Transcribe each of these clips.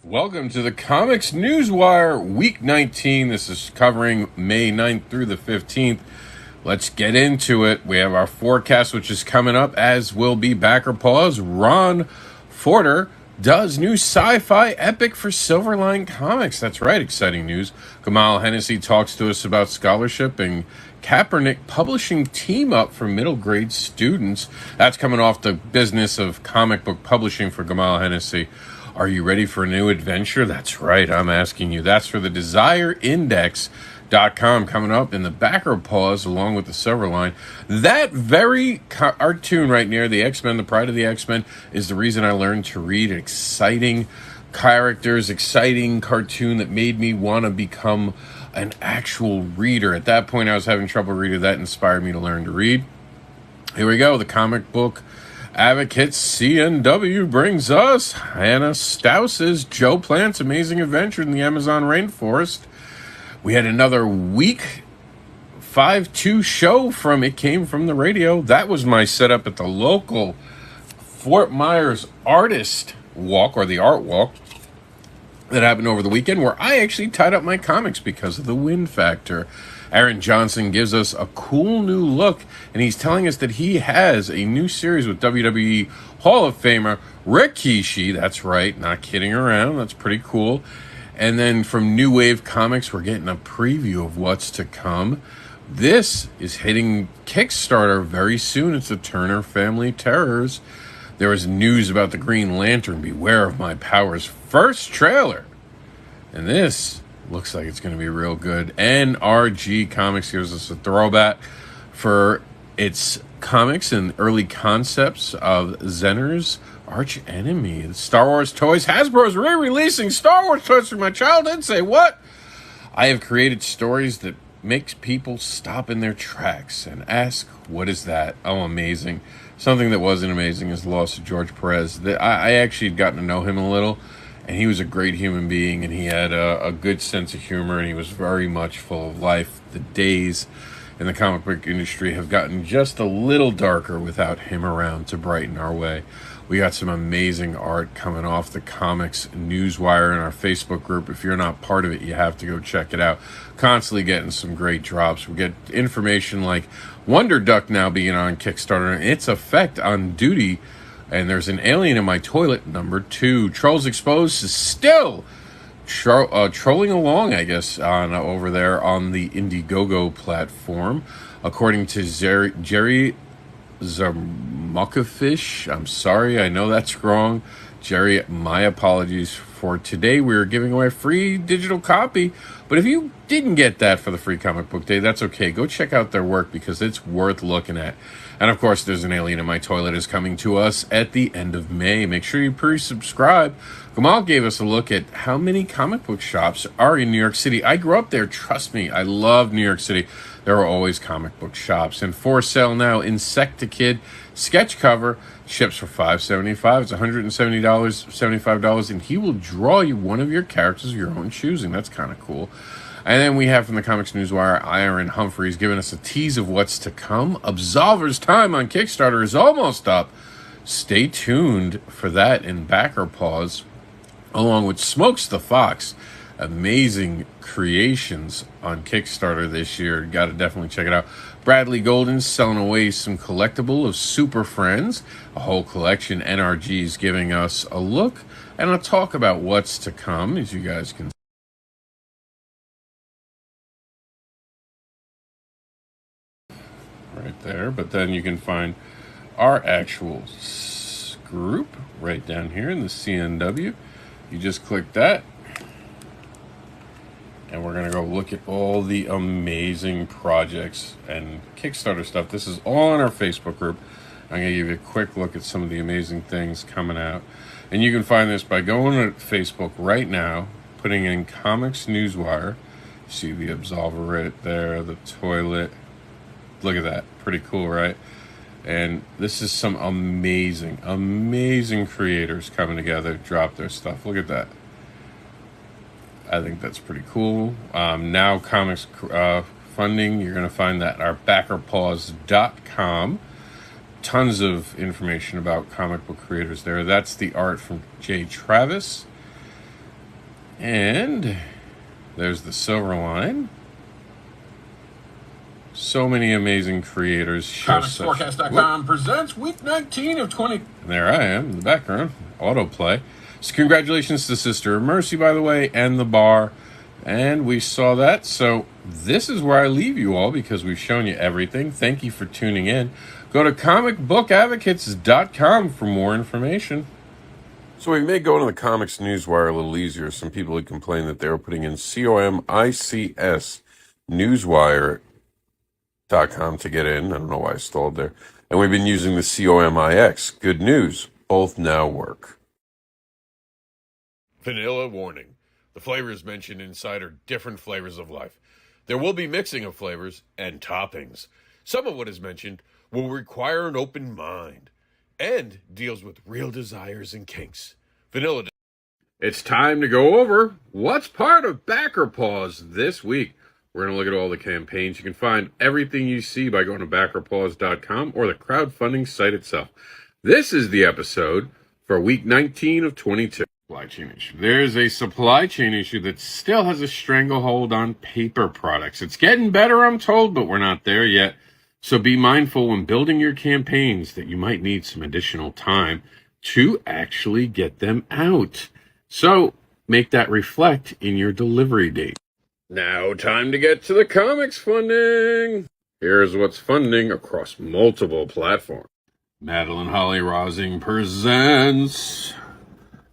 Welcome to the COMiX Newswire, Week 19. This is covering May 9th through the 15th. Let's get into it. We have our forecast, which is coming up, as will be Backer Pause. Ron Forder does new sci-fi epic for Silverline Comics. That's right, exciting news. Kamal Hennessy talks to us about scholarship and Kaepernick publishing team up for middle grade students. That's coming off the business of comic book publishing for Kamal Hennessy. Are you ready for a new adventure? That's right, I'm asking you. That's for the DesireIndex.com coming up in the Backer Pause along with the Silverline. That very cartoon right near the X-Men, the Pride of the X-Men, is the reason I learned to read. Exciting characters, exciting cartoon that made me want to become an actual reader. At that point, I was having trouble reading. That inspired me to learn to read. Here we go, the comic book Advocate CNW brings us Hannah Stouse's Joe Plant's Amazing Adventure in the Amazon Rainforest. We had another week 5-2 show from It Came From the Radio. That was my setup at the local Fort Myers Artist Walk, or the Art Walk, that happened over the weekend, where I actually tied up my comics because of the wind factor. Aaron Johnson gives us a cool new look, and he's telling us that he has a new series with WWE Hall of Famer Rikishi. That's right, not kidding around. That's pretty cool. And then from New Wave Comics, we're getting a preview of what's to come. This is hitting Kickstarter very soon. It's the Turner Family Terrors. There was news about the Green Lantern, Beware of My Powers first trailer. And this looks like it's going to be real good. NRG Comics gives us a throwback for its comics and early concepts of Zener's arch enemy. The Star Wars toys. Hasbro's re-releasing Star Wars toys from my childhood. Say what? I have created stories that makes people stop in their tracks and ask, what is that? Oh, amazing. Something that wasn't amazing is the loss of George Perez. I actually had gotten to know him a little, and he was a great human being, and he had a good sense of humor, and he was very much full of life. The days in the comic book industry have gotten just a little darker without him around to brighten our way. We got some amazing art coming off the COMiX Newswire in our Facebook group. If you're not part of it, you have to go check it out. Constantly getting some great drops. We get information like Wonder Duck now being on Kickstarter and its effect on duty. And there's an alien in my toilet, number 2. Trolls Exposed is still trolling along, I guess, on over there on the Indiegogo platform. According to Jerry Zamukafish, I'm sorry, I know that's wrong. Jerry, my apologies. For today, we're giving away a free digital copy. But if you didn't get that for the free comic book day, that's okay. Go check out their work because it's worth looking at. And of course, There's an Alien in My Toilet is coming to us at the end of May. Make sure you pre-subscribe. Kamal gave us a look at how many comic book shops are in New York City. I grew up there. Trust me, I love New York City. There are always comic book shops. And for sale now, Insectakid sketch cover ships for $5.75. It's $170, $75, and he will draw you one of your characters of your own choosing. That's kind of cool. And then we have from the COMiX Newswire, Aaron Humphreys giving us a tease of what's to come. Absolver's time on Kickstarter is almost up. Stay tuned for that in Backer Pause, along with Smokes the Fox. Amazing creations on Kickstarter this year. Got to definitely check it out. Bradley Golden's selling away some collectible of Super Friends, a whole collection. NRG's giving us a look and a talk about what's to come, as you guys can see right there. But then you can find our actual group right down here in the CNW. You just click that, and we're going to go look at all the amazing projects and Kickstarter stuff. This is all in our Facebook group. I'm going to give you a quick look at some of the amazing things coming out. And you can find this by going to Facebook right now, putting in COMiX Newswire. You see the Absolver right there, the toilet. Look at that. Pretty cool, right? And this is some amazing, amazing creators coming together, drop their stuff. Look at that. I think that's pretty cool. Now comics funding, you're going to find that at our backerpause.com. Tons of information about comic book creators there. That's the art from Jay Travis. And there's the silver line. So many amazing creators. COMiXForecast.com presents week 19 of 20. And there I am in the background, autoplay. So congratulations to Sister Mercy, by the way, and the bar. And we saw that. So this is where I leave you all because we've shown you everything. Thank you for tuning in. Go to comicbookadvocates.com for more information. So we may go into the Comics Newswire a little easier. Some people had complained that they were putting in COMIX Newswire.com to get in. I don't know why I stalled there. And we've been using the COMIX. Good news. Both now work. Vanilla warning. The flavors mentioned inside are different flavors of life. There will be mixing of flavors and toppings. Some of what is mentioned will require an open mind and deals with real desires and kinks. Vanilla. It's time to go over what's part of Backer Pause this week. We're going to look at all the campaigns. You can find everything you see by going to backerpause.com or the crowdfunding site itself. This is the episode for week 19 of 22. Supply chain issue. There's a supply chain issue that still has a stranglehold on paper products. It's getting better, I'm told, but we're not there yet. So be mindful when building your campaigns that you might need some additional time to actually get them out. So make that reflect in your delivery date. Now, time to get to the comics funding. Here's what's funding across multiple platforms. Madeline Holly Rosing presents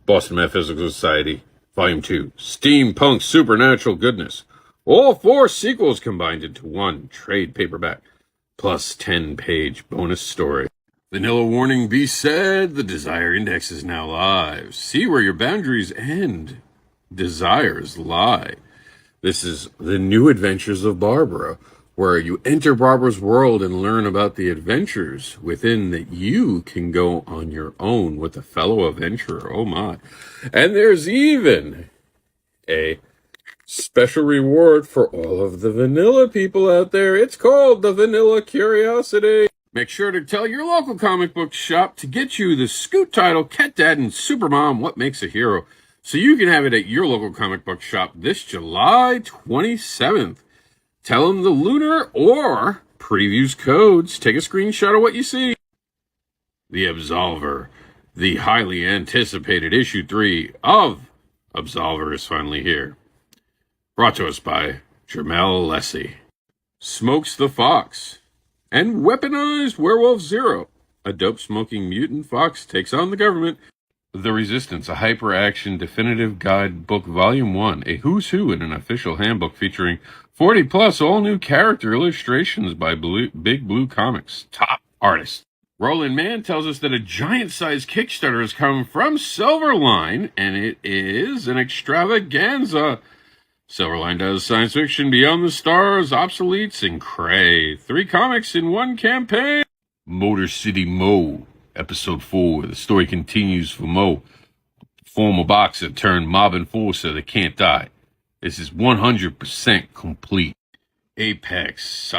Boston Metaphysical Society, Volume 2, Steampunk Supernatural Goodness. All 4 sequels combined into one trade paperback, plus 10-page bonus story. Vanilla warning be said, the Desire Index is now live. See where your boundaries end, desires lie. This is The New Adventures of Barbara, where you enter Barbara's world and learn about the adventures within that you can go on your own with a fellow adventurer. Oh my. And there's even a special reward for all of the vanilla people out there. It's called the Vanilla Curiosity. Make sure to tell your local comic book shop to get you the Scoot title, Cat Dad and Supermom, What Makes a Hero, so you can have it at your local comic book shop this July 27th. Tell them the Lunar or previews codes. Take a screenshot of what you see. The Absolver, the highly anticipated issue 3 of Absolver is finally here. Brought to us by Jermel Lessie. Smokes the Fox and Weaponized Werewolf Zero. A dope-smoking mutant fox takes on the government. The Resistance, a hyper-action definitive guide book, Volume 1, a who's who in an official handbook featuring 40-plus all-new character illustrations by Big Blue Comics. Top artist. Roland Mann tells us that a giant-sized Kickstarter has come from Silverline, and it is an extravaganza. Silverline does science fiction beyond the stars, obsoletes, and cray. 3 comics in one campaign. Motor City Mo, Episode 4. The story continues for Mo, former boxer turned mob enforcer that can't die. This is 100% complete. Apex,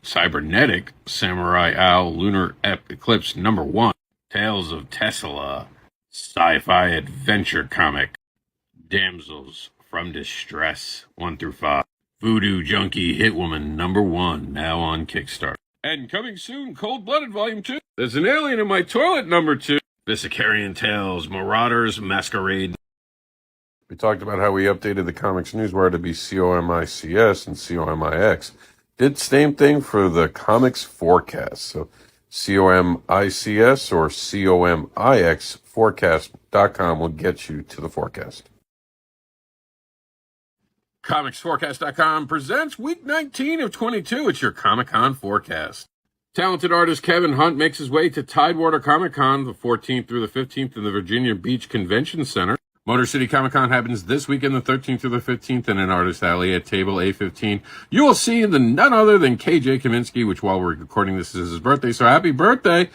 Cybernetic, Samurai Owl, Lunar Eclipse #1. Tales of Tesla, sci-fi adventure comic. Damsels from Distress 1-5. Voodoo Junkie Hitwoman #1, now on Kickstarter. And coming soon, Cold-Blooded Volume 2. There's an alien in my toilet #2. Visicarian Tales, Marauders Masquerade. We talked about how we updated the Comics Newswire to be COMICS and COMIX. Did same thing for the Comics Forecast. So COMICS or COMIX Forecast.com will get you to the forecast. COMiXForecast.com presents week 19 of 22. It's your Comic-Con forecast. Talented artist Kevin Hunt makes his way to Tidewater Comic-Con the 14th through the 15th in the Virginia Beach Convention Center. Motor City Comic-Con happens this weekend, the 13th through the 15th, in an artist alley at table A15. You will see none other than KJ Kaminsky, which while we're recording this is his birthday, so happy birthday.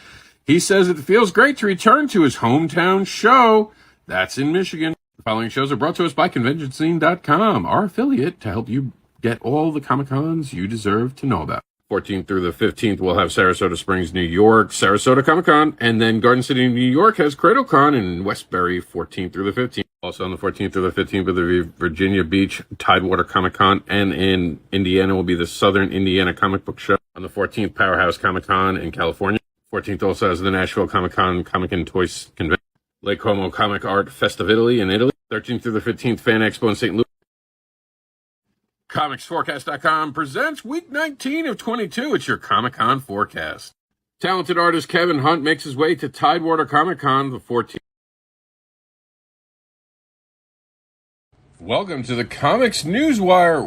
He says it feels great to return to his hometown show. That's in Michigan. The following shows are brought to us by ConventionScene.com, our affiliate, to help you get all the Comic-Cons you deserve to know about. 14th through the 15th, we'll have Sarasota Springs, New York, Sarasota Comic-Con, and then Garden City, New York has CradleCon in Westbury, 14th through the 15th. Also on the 14th through the 15th of the Virginia Beach Tidewater Comic Con, and in Indiana will be the Southern Indiana Comic Book Show. On the 14th, Powerhouse Comic Con in California. 14th also has the Nashville Comic Con Comic and Toys Convention. Lake Como Comic Art Festivity in Italy. 13th through the 15th, Fan Expo in St. Louis. COMiXForecast.com presents week 19 of 22. It's your Comic-Con forecast. Talented artist Kevin Hunt makes his way to Tidewater Comic Con the 14th. Welcome to the Comics Newswire.